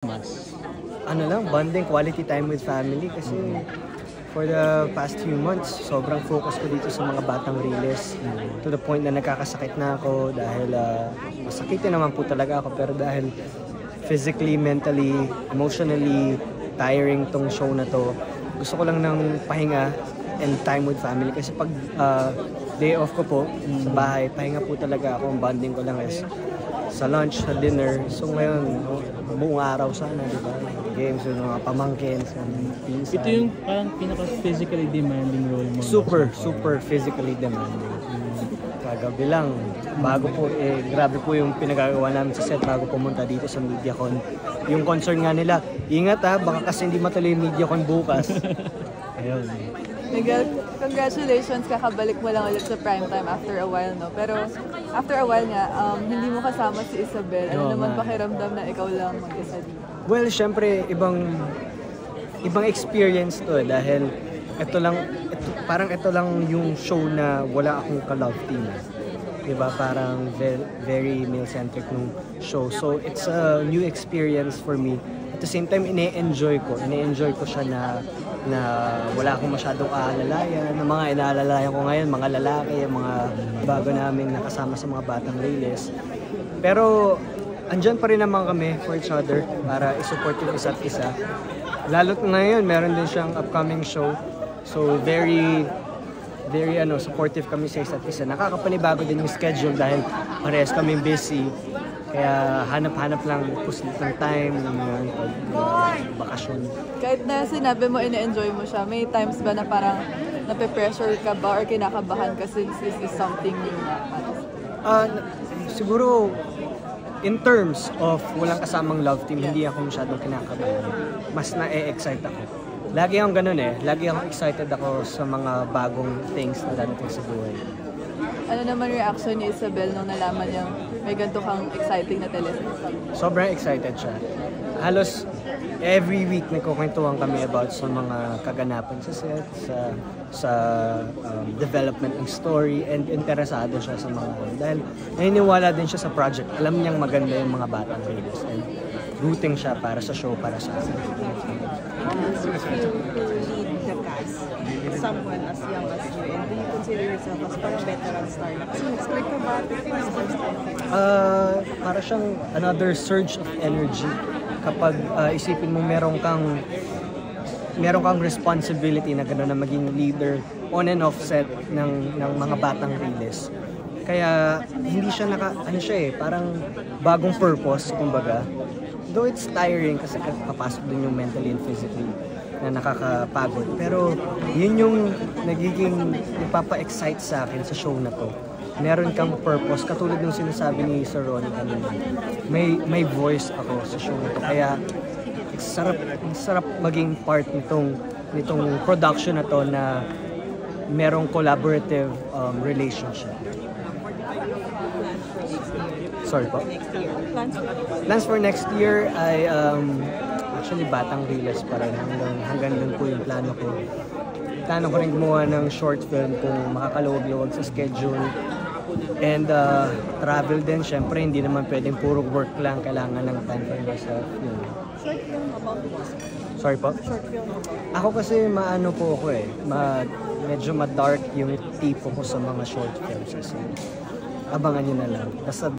Mas Ano lang, bonding, quality time with family kasi for the past few months, sobrang focus ko dito sa mga batang Riles to the point na nagkakasakit na ako dahil masakitin naman po talaga ako pero dahil physically, mentally, emotionally tiring tong show na to, gusto ko lang ng pahinga and time with family kasi pag day off ko po sa bahay, pahinga po talaga ako, ang bonding ko lang is sa lunch, sa dinner. So ngayon, buong araw sana, di ba? Games with mga pamangkin, sa pinsan. ito yung parang pinaka-physically demanding role mo. Super physically demanding. Kagabi lang, bago po, grabe po yung pinagagawa namin sa set bago pumunta dito sa MediaCon. Yung concern nga nila, ingat ha, baka kasi hindi matuloy yung MediaCon bukas. Ayun. Miguel, congratulations, kakabalik mo lang ulit sa primetime after a while, no? Pero after a while nga, hindi mo kasama si Isabel. Ano naman pakiramdam na ikaw lang mag-isa dito? Well, syempre, ibang experience to dahil parang ito lang yung show na wala akong ka-love team. Diba? Parang very male-centric nung show. So, it's a new experience for me. At the same time, ine-enjoy ko siya na wala akong masyadong aalalayan. Ang mga inaalalayan ko ngayon, mga lalaki, mga bago namin nakasama sa mga batang Riles. Pero andyan pa rin naman kami for each other para isupport yung isa't isa. Lalo't ngayon, meron din siyang upcoming show. So very supportive kami sa isa't isa. Nakakapanibago din yung schedule dahil parehas kami busy. Kaya hanap-hanap lang puslit ng time ng bakasyon. Kahit na sinabi mo, ine-enjoy mo siya, may times ba na parang nape-pressure ka ba or kinakabahan ka since this is something new na? Siguro, in terms of walang kasamang love team, hindi ako masyadong kinakabahan. Mas na-excite ako. Lagi akong ganun Lagi akong excited ako sa mga bagong things na dadating sa buhay. Ano naman reaction ni Isabel nung nalaman niyang may ganito kang exciting na teleserye? Sobrang excited siya. Halos every week nagkukwentuhan kami about sa mga kaganapan sa set, sa development ng story, and interesado siya sa mga dahil naniniwala din siya sa project. Alam niyang maganda yung mga batang Riles and rooting siya para sa show, para sa akin. The cast, someone as young as you, and do you consider yourself as parang veteran star? So, expect mo ba ito yung first time? Para siyang another surge of energy kapag isipin mo meron kang responsibility na gano'n na maging leader on and off set ng mga batang Riles. Kaya hindi siya parang bagong purpose, kumbaga. Though it's tiring kasi papasok din yung mentally and physically na nakakapagod. Pero yun yung nagpapa-excite sa akin sa show na to. Meron kang purpose. Katulad ng sinasabi ni Sir Ronnie kanina. May voice ako sa show na to. Kaya sarap maging part nitong production na to na merong collaborative relationship. Sorry po. Plans for next year ay actually batang Riles pa rin. Hanggang doon po yung plano ko. Plano ko rin gumawa ng short film kung makakaluwag-luwag sa schedule. And travel din, syempre hindi naman pwedeng puro work lang. Kailangan ng time for yourself. Short film about what? Sorry po? Short film. Ako kasi maano po ako medyo ma-dark yung tipo ko sa mga short films. Kasi abangan nyo na lang. Basta